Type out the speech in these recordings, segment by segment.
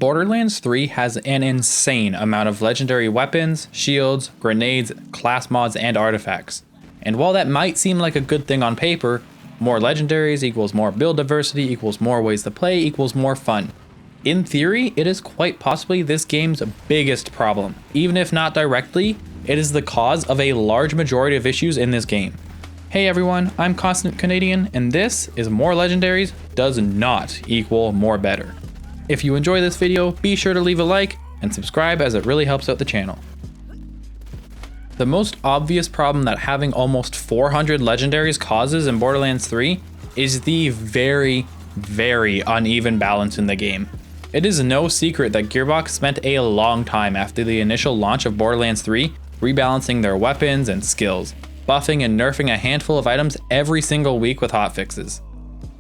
Borderlands 3 has an insane amount of legendary weapons, shields, grenades, class mods, and artifacts. And while that might seem like a good thing on paper, more legendaries equals more build diversity equals more ways to play equals more fun. In theory, it is quite possibly this game's biggest problem. Even if not directly, it is the cause of a large majority of issues in this game. Hey everyone, I'm Constant Canadian, and this is More Legendaries does not equal more better. If you enjoy this video, be sure to leave a like and subscribe as it really helps out the channel. The most obvious problem that having almost 400 legendaries causes in Borderlands 3 is the very uneven balance in the game. It is no secret that Gearbox spent a long time after the initial launch of Borderlands 3 rebalancing their weapons and skills, buffing and nerfing a handful of items every single week with hotfixes.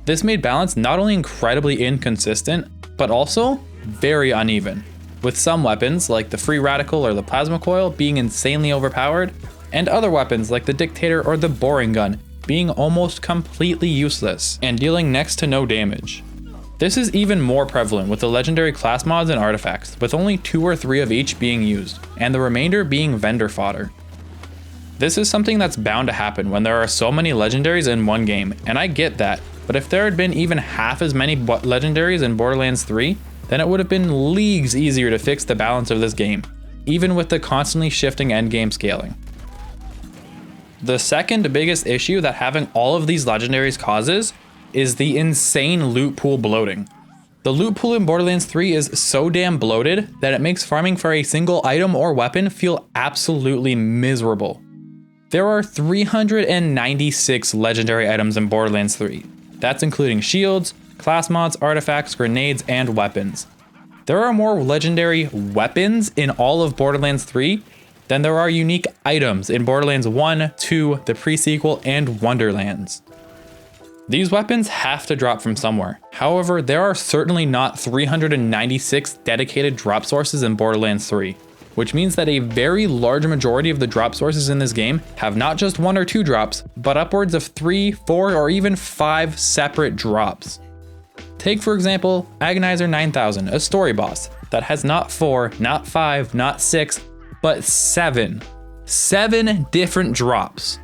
This made balance not only incredibly inconsistent, but also very uneven, with some weapons like the Free Radical or the Plasma Coil being insanely overpowered, and other weapons like the Dictator or the Boring Gun being almost completely useless and dealing next to no damage. This is even more prevalent with the legendary class mods and artifacts, with only 2 or 3 of each being used, and the remainder being vendor fodder. This is something that's bound to happen when there are so many legendaries in one game, and I get that, but if there had been even half as many legendaries in Borderlands 3, then it would have been leagues easier to fix the balance of this game, even with the constantly shifting endgame scaling. The second biggest issue that having all of these legendaries causes is the insane loot pool bloating. The loot pool in Borderlands 3 is so damn bloated that it makes farming for a single item or weapon feel absolutely miserable. There are 396 legendary items in Borderlands 3. That's including shields, class mods, artifacts, grenades, and weapons. There are more legendary weapons in all of Borderlands 3 than there are unique items in Borderlands 1, 2, the pre-sequel, and Wonderlands. These weapons have to drop from somewhere. However, there are certainly not 396 dedicated drop sources in Borderlands 3, which means that a very large majority of the drop sources in this game have not just 1 or 2 drops, but upwards of 3, 4, or even 5 separate drops. Take for example, Agonizer 9000, a story boss that has not 4, not 5, not 6, but 7 different drops.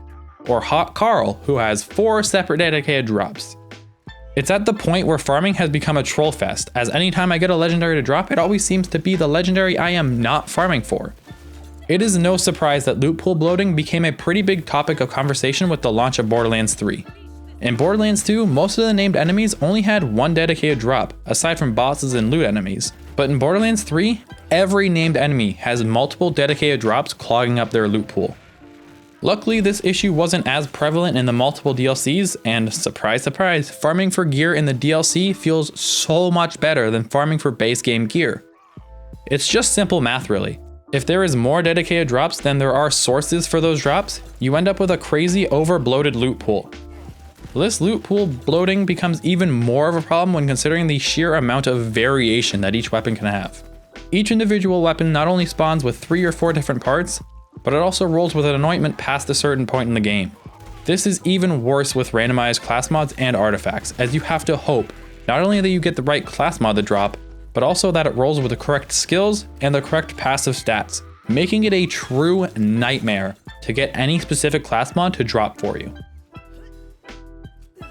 Or Hot Carl, who has 4 separate dedicated drops. It's at the point where farming has become a troll fest, as anytime I get a legendary to drop, it always seems to be the legendary I am not farming for. It is no surprise that loot pool bloating became a pretty big topic of conversation with the launch of Borderlands 3. In Borderlands 2, most of the named enemies only had 1 dedicated drop, aside from bosses and loot enemies. But in Borderlands 3, every named enemy has multiple dedicated drops clogging up their loot pool. Luckily, this issue wasn't as prevalent in the multiple DLCs, and surprise surprise, farming for gear in the DLC feels so much better than farming for base game gear. It's just simple math really. If there is more dedicated drops than there are sources for those drops, you end up with a crazy over-bloated loot pool. This loot pool bloating becomes even more of a problem when considering the sheer amount of variation that each weapon can have. Each individual weapon not only spawns with 3 or 4 different parts, but it also rolls with an anointment past a certain point in the game. This is even worse with randomized class mods and artifacts, as you have to hope not only that you get the right class mod to drop, but also that it rolls with the correct skills and the correct passive stats, making it a true nightmare to get any specific class mod to drop for you.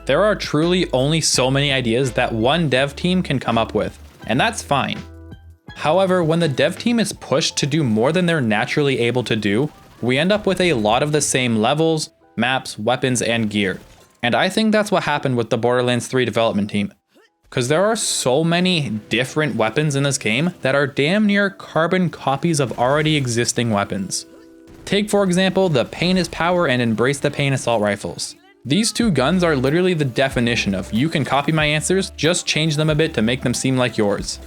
There are truly only so many ideas that one dev team can come up with, and that's fine. However, when the dev team is pushed to do more than they're naturally able to do, we end up with a lot of the same levels, maps, weapons, and gear. And I think that's what happened with the Borderlands 3 development team. Because there are so many different weapons in this game that are damn near carbon copies of already existing weapons. Take for example the Pain is Power and Embrace the Pain assault rifles. These 2 guns are literally the definition of you can copy my answers, just change them a bit to make them seem like yours.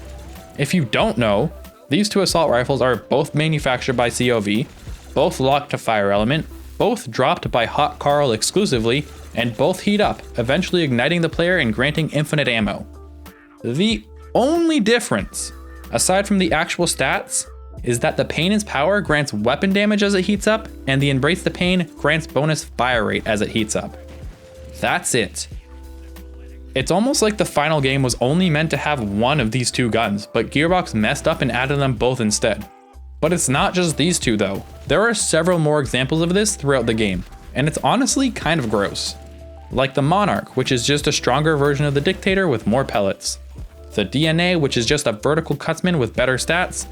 If you don't know, these 2 assault rifles are both manufactured by COV, both locked to fire element, both dropped by Hot Carl exclusively, and both heat up, eventually igniting the player and granting infinite ammo. The only difference, aside from the actual stats, is that the Pain is Power grants weapon damage as it heats up, and the Embrace the Pain grants bonus fire rate as it heats up. That's it. It's almost like the final game was only meant to have one of these two guns, but Gearbox messed up and added them both instead. But it's not just these two though. There are several more examples of this throughout the game, and it's honestly kind of gross. Like the Monarch, which is just a stronger version of the Dictator with more pellets. The DNA, which is just a vertical cutsman with better stats.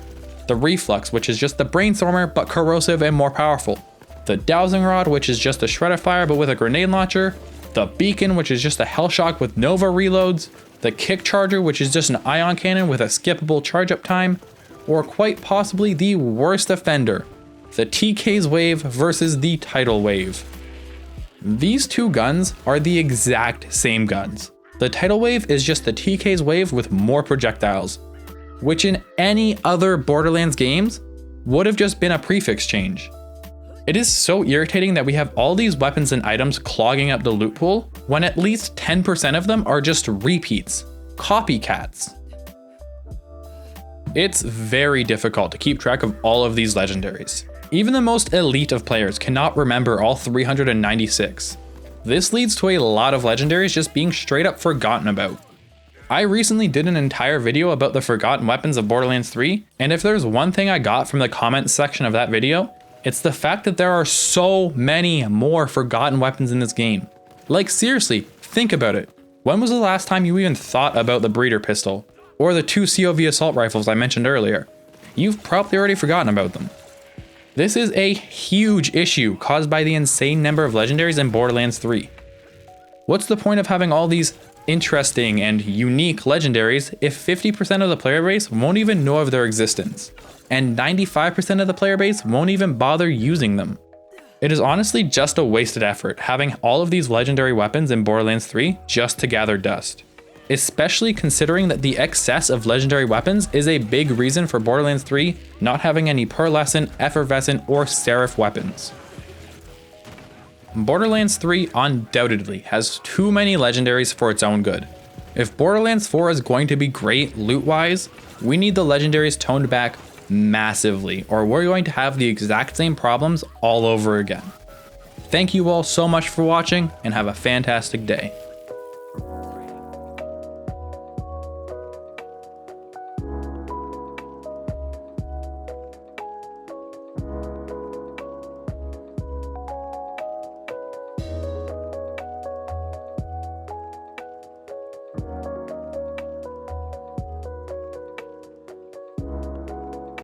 The Reflux, which is just the Brainstormer but corrosive and more powerful. The Dowsing Rod, which is just a shred of fire but with a grenade launcher. The Beacon, which is just a Hellshock with Nova reloads. The Kick Charger, which is just an ion cannon with a skippable charge up time. Or quite possibly the worst offender, the TK's Wave versus the Tidal Wave. These two guns are the exact same guns. The Tidal Wave is just the TK's Wave with more projectiles, which in any other Borderlands games would have just been a prefix change. It is so irritating that we have all these weapons and items clogging up the loot pool when at least 10% of them are just repeats, copycats. It's very difficult to keep track of all of these legendaries. Even the most elite of players cannot remember all 396. This leads to a lot of legendaries just being straight up forgotten about. I recently did an entire video about the forgotten weapons of Borderlands 3, and if there's one thing I got from the comments section of that video, it's the fact that there are so many more forgotten weapons in this game. Like seriously, think about it. When was the last time you even thought about the breeder pistol? Or the two COV assault rifles I mentioned earlier? You've probably already forgotten about them. This is a huge issue caused by the insane number of legendaries in Borderlands 3. What's the point of having all these interesting and unique legendaries if 50% of the player base won't even know of their existence, and 95% of the player base won't even bother using them? It is honestly just a wasted effort having all of these legendary weapons in Borderlands 3 just to gather dust. Especially considering that the excess of legendary weapons is a big reason for Borderlands 3 not having any pearlescent, effervescent, or seraph weapons. Borderlands 3 undoubtedly has too many legendaries for its own good. If Borderlands 4 is going to be great loot-wise, we need the legendaries toned back massively, or we're going to have the exact same problems all over again. Thank you all so much for watching, and have a fantastic day.